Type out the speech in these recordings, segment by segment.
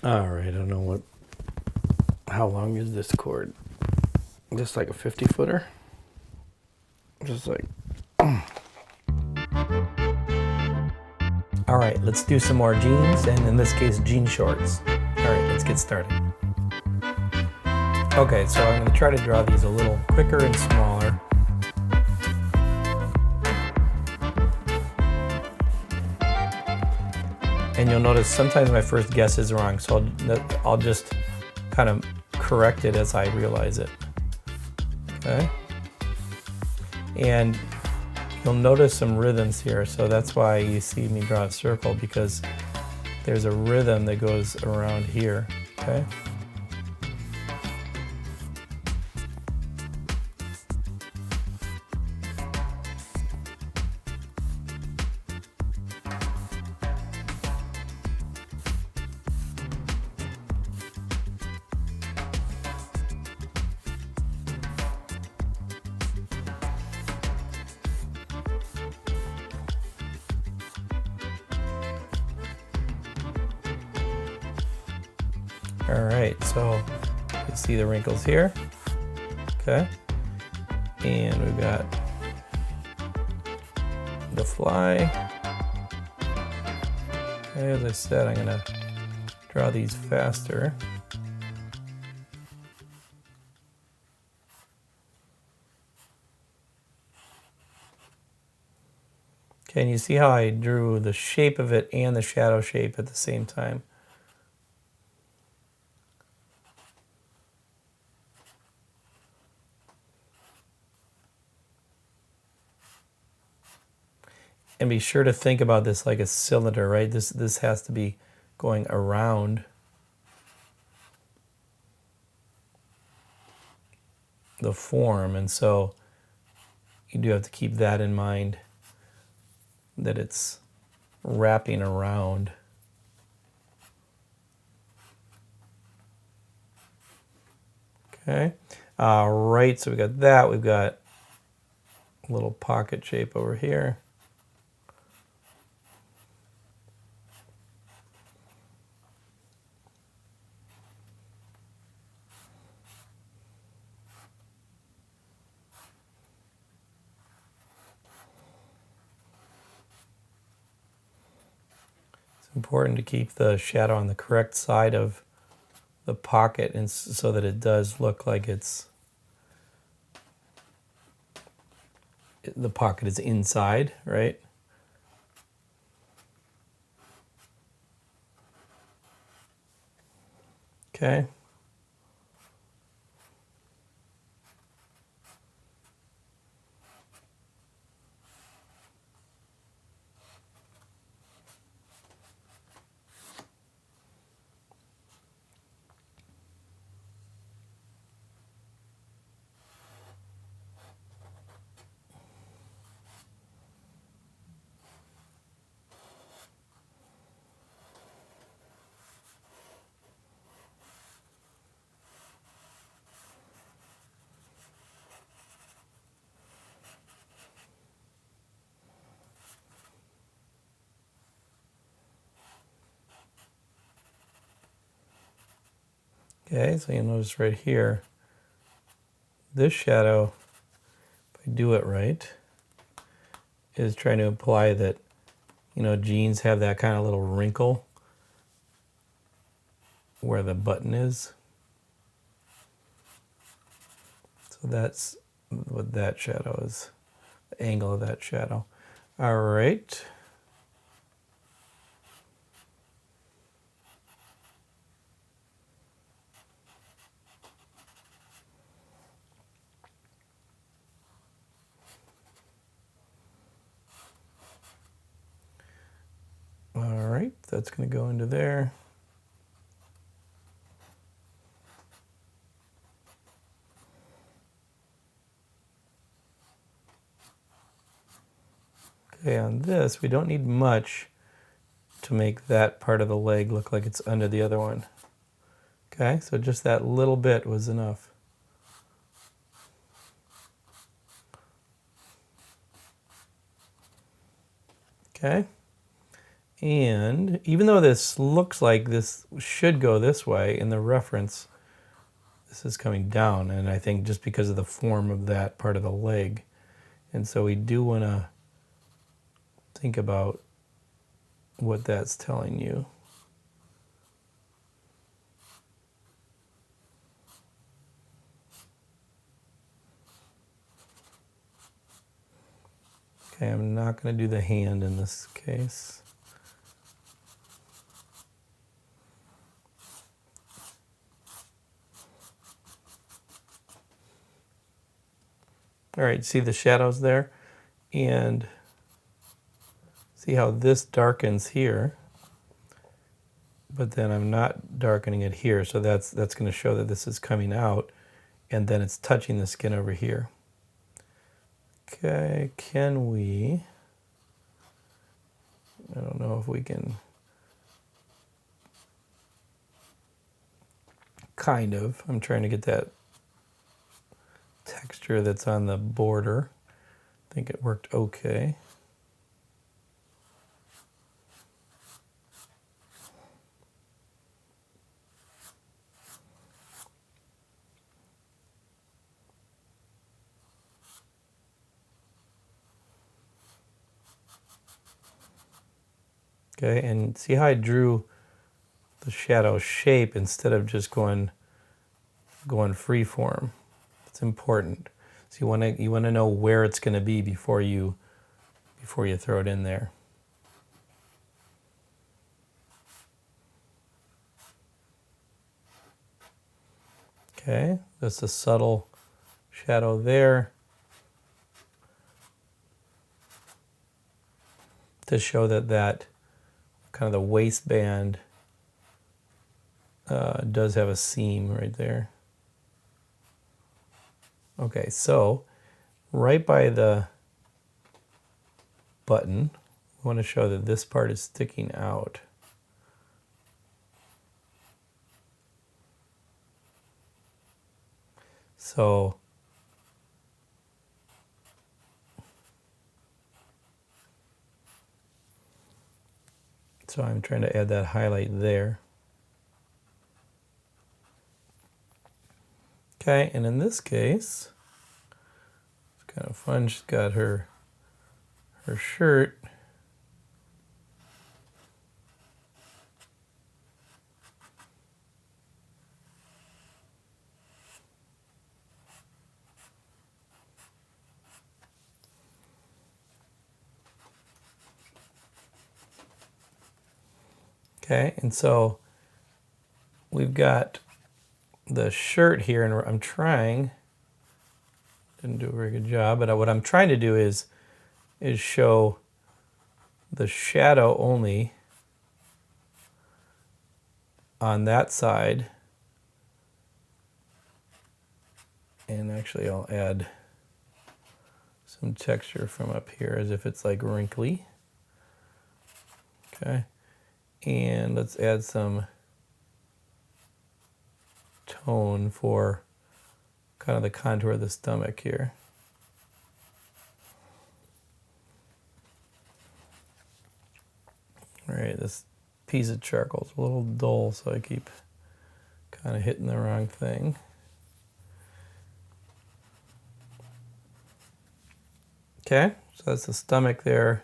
All right, I don't know how long is this cord? Just like a 50 footer? Just like. All right, let's do some more jeans, and in this case, jean shorts. All right, let's get started. Okay, so I'm going to try to draw these a little quicker and smaller. And you'll notice sometimes my first guess is wrong, so I'll just kind of correct it as I realize it. Okay? And you'll notice some rhythms here, so that's why you see me draw a circle, because there's a rhythm that goes around here. Okay? All right, so you see the wrinkles here, okay? And we've got the fly. Okay, as I said, I'm gonna draw these faster. Okay, and you see how I drew the shape of it and the shadow shape at the same time. And be sure to think about this like a cylinder, right? This has to be going around the form, and so you do have to keep that in mind, that it's wrapping around. Okay, right, so we got that. We've got a little pocket shape over here. Important to keep the shadow on the correct side of the pocket, and so that it does look like the pocket is inside, right? Okay. Okay, so you'll notice right here, this shadow, if I do it right, is trying to imply that, jeans have that kind of little wrinkle where the button is. So that's what that shadow is, the angle of that shadow. All right. All right, that's going to go into there. Okay, on this, we don't need much to make that part of the leg look like it's under the other one. Okay, so just that little bit was enough. Okay, And even though this looks like this should go this way in the reference, this is coming down, and I think just because of the form of that part of the leg. And so we do want to think about what that's telling you. Okay, I'm not going to do the hand in this case. All right, see the shadows there? And see how this darkens here, but then I'm not darkening it here, so that's going to show that this is coming out, and then it's touching the skin over here. Okay, can we, I don't know if we can, kind of, I'm trying to get that texture that's on the border. I think it worked okay. Okay, and see how I drew the shadow shape instead of just going free form. It's important. So you want to know where it's going to be before you throw it in there. Okay, that's a subtle shadow there to show that kind of the waistband does have a seam right there. Okay, so right by the button, we want to show that this part is sticking out. So I'm trying to add that highlight there. Okay, and in this case, it's kind of fun. She's got her shirt. Okay, and so we've got the shirt here, and I'm trying, didn't do a very good job, but what I'm trying to do is show the shadow only on that side. And actually I'll add some texture from up here as if it's like wrinkly. Okay. And let's add some tone for kind of the contour of the stomach here. All right, this piece of charcoal is a little dull, so I keep kind of hitting the wrong thing. Okay, so that's the stomach there.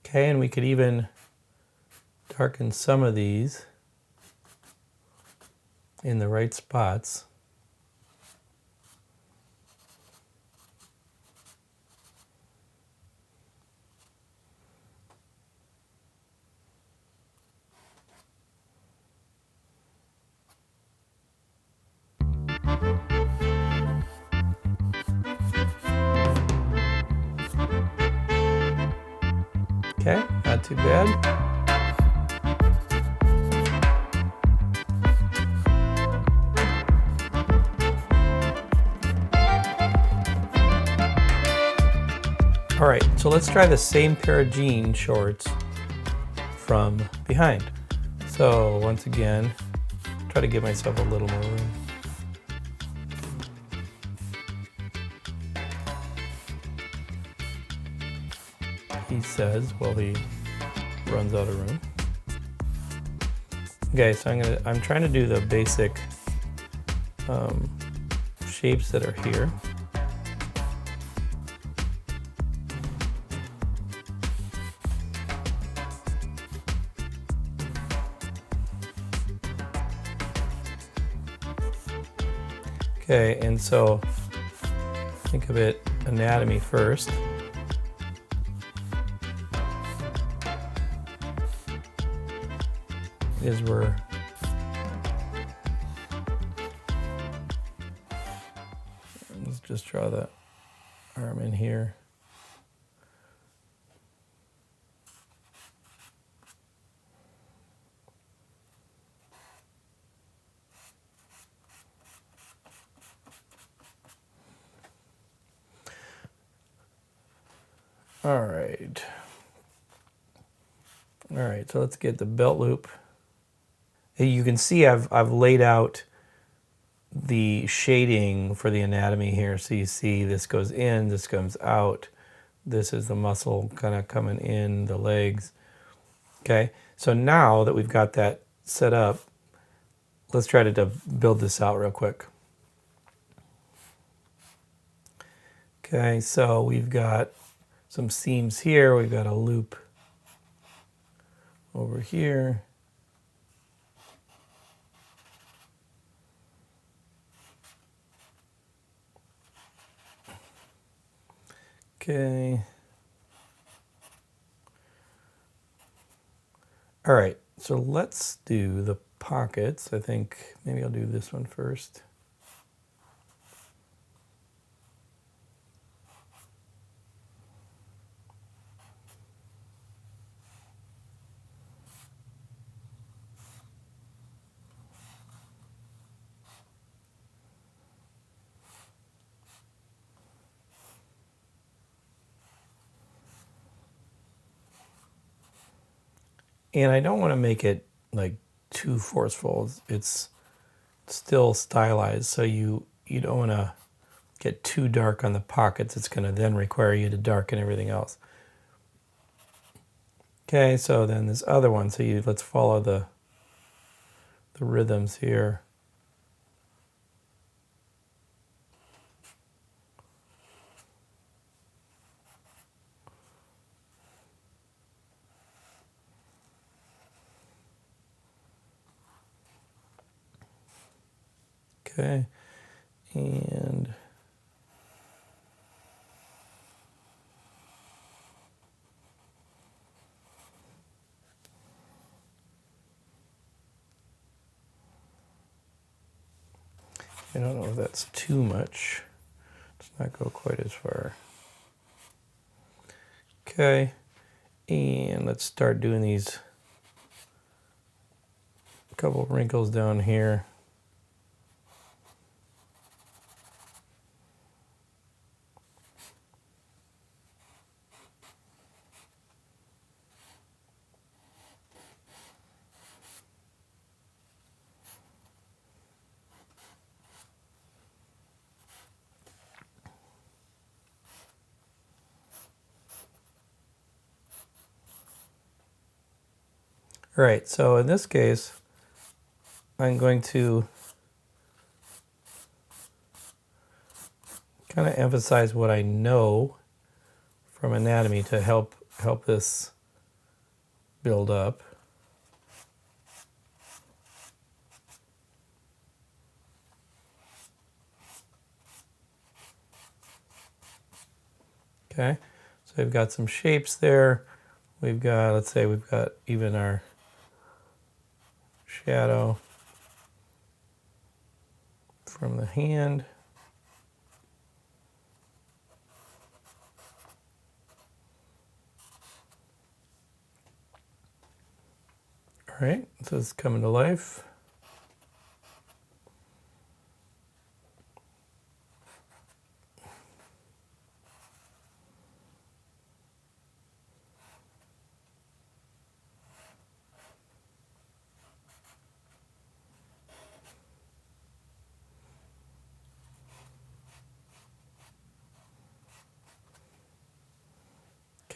Okay, and we could even darken some of these in the right spots. Okay, not too bad. All right, so let's try the same pair of jean shorts from behind. So once again, try to give myself a little more room. He says, well, he runs out of room. Okay, so I'm trying to do the basic shapes that are here. Okay, and so think of it anatomy first. Is where let's just draw the arm in here. All right. All right, so let's get the belt loop. You can see I've laid out the shading for the anatomy here. So you see this goes in, this comes out. This is the muscle kind of coming in, the legs. Okay, so now that we've got that set up, let's try to build this out real quick. Okay, so we've got some seams here. We've got a loop over here. Okay. All right, so let's do the pockets. I think maybe I'll do this one first. And I don't want to make it like too forceful. It's still stylized, so you don't want to get too dark on the pockets. It's going to then require you to darken everything else. Okay, so then this other one, so let's follow the rhythms here. Okay, and I don't know if that's too much. Let's not go quite as far. Okay, and let's start doing these couple wrinkles down here. All right, so in this case, I'm going to kind of emphasize what I know from anatomy to help this build up. Okay, so we've got some shapes there. We've got, let's say we've got even our shadow from the hand. All right, so it's coming to life.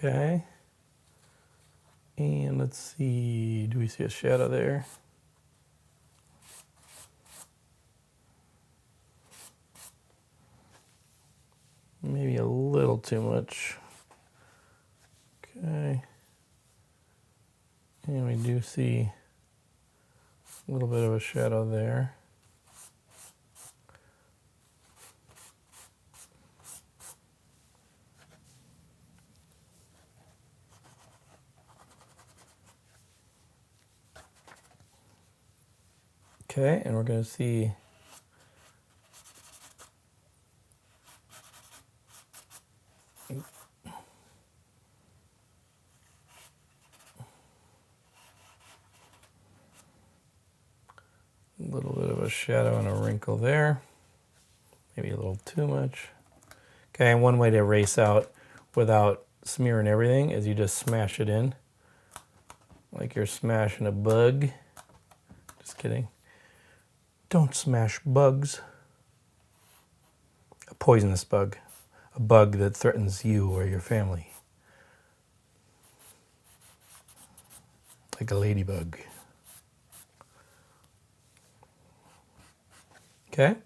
Okay. And let's see, do we see a shadow there? Maybe a little too much. Okay. And we do see a little bit of a shadow there. Okay, and we're going to see a little bit of a shadow and a wrinkle there. Maybe a little too much. Okay, and one way to erase out without smearing everything is you just smash it in. Like you're smashing a bug. Just kidding. Don't smash bugs. A poisonous bug. A bug that threatens you or your family. Like a ladybug. Okay.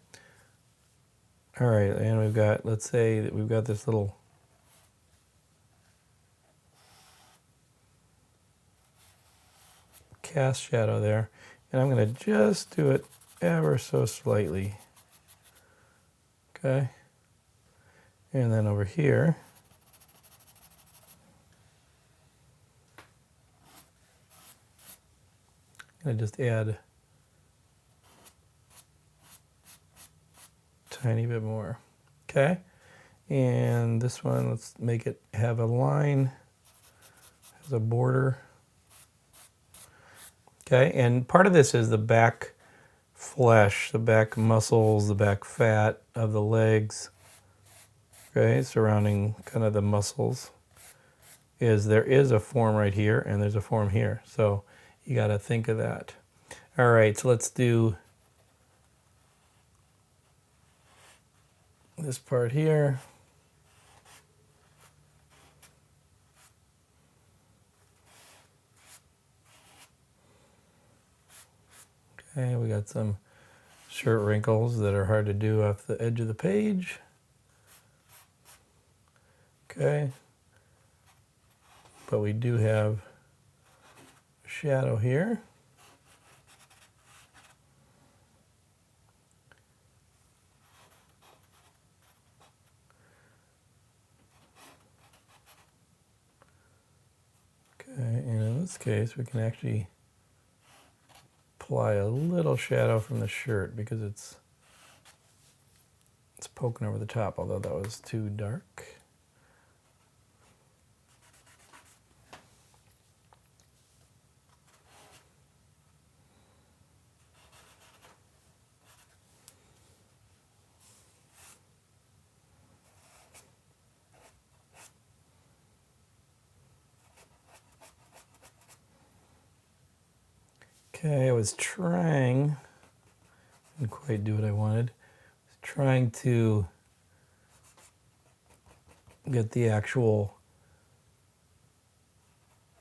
All right, and we've got, let's say that we've got this little cast shadow there. And I'm going to just do it ever so slightly. Okay. And then over here, I'm going to just add a tiny bit more. Okay. And this one, let's make it have a line as a border. Okay. And part of this is the back flesh, the back muscles, the back fat of the legs. Okay. Surrounding kind of the muscles. There is a form right here and there's a form here. So you got to think of that. All right, so let's do this part here. Okay, we got some shirt wrinkles that are hard to do off the edge of the page. Okay. But we do have a shadow here. Okay, and in this case, we can actually apply a little shadow from the shirt because it's poking over the top, although that was too dark. Okay, I was trying, didn't quite do what I wanted. I was trying to get the actual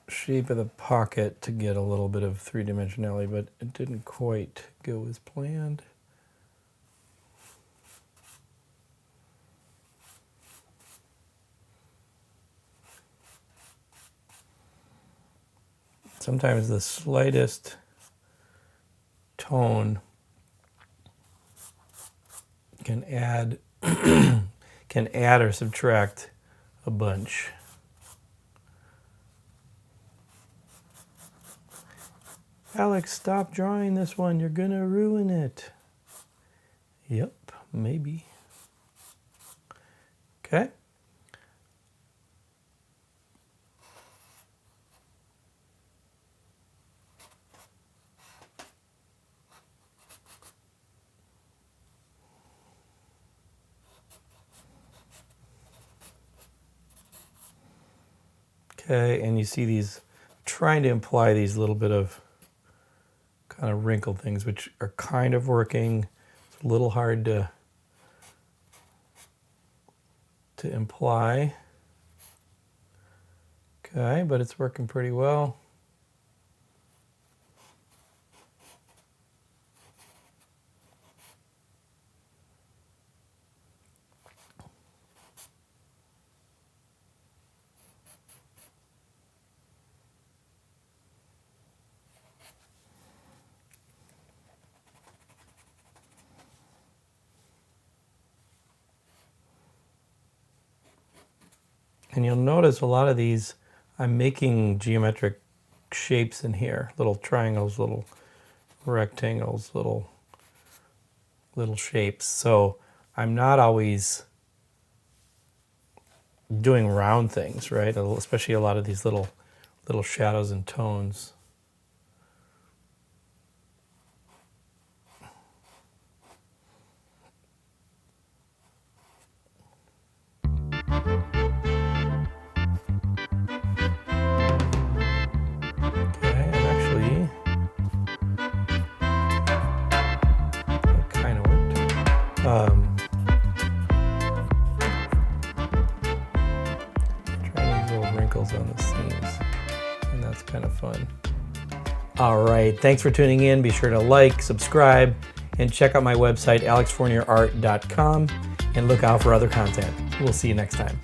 shape of the pocket to get a little bit of three-dimensionality, but it didn't quite go as planned. Sometimes the slightest tone can add can add or subtract a bunch. Alex, stop drawing this one. You're gonna ruin it. Yep, maybe. Okay. Okay, and you see these, trying to imply these little bit of kind of wrinkled things, which are kind of working. It's a little hard to imply. Okay, but it's working pretty well. And you'll notice a lot of these, I'm making geometric shapes in here, little triangles, little rectangles, little shapes. So I'm not always doing round things, right? Especially a lot of these little shadows and tones. Trying these little wrinkles on the seams, and that's kind of fun. All right, thanks for tuning in. Be sure to like, subscribe, and check out my website, alexfournierart.com, and look out for other content. We'll see you next time.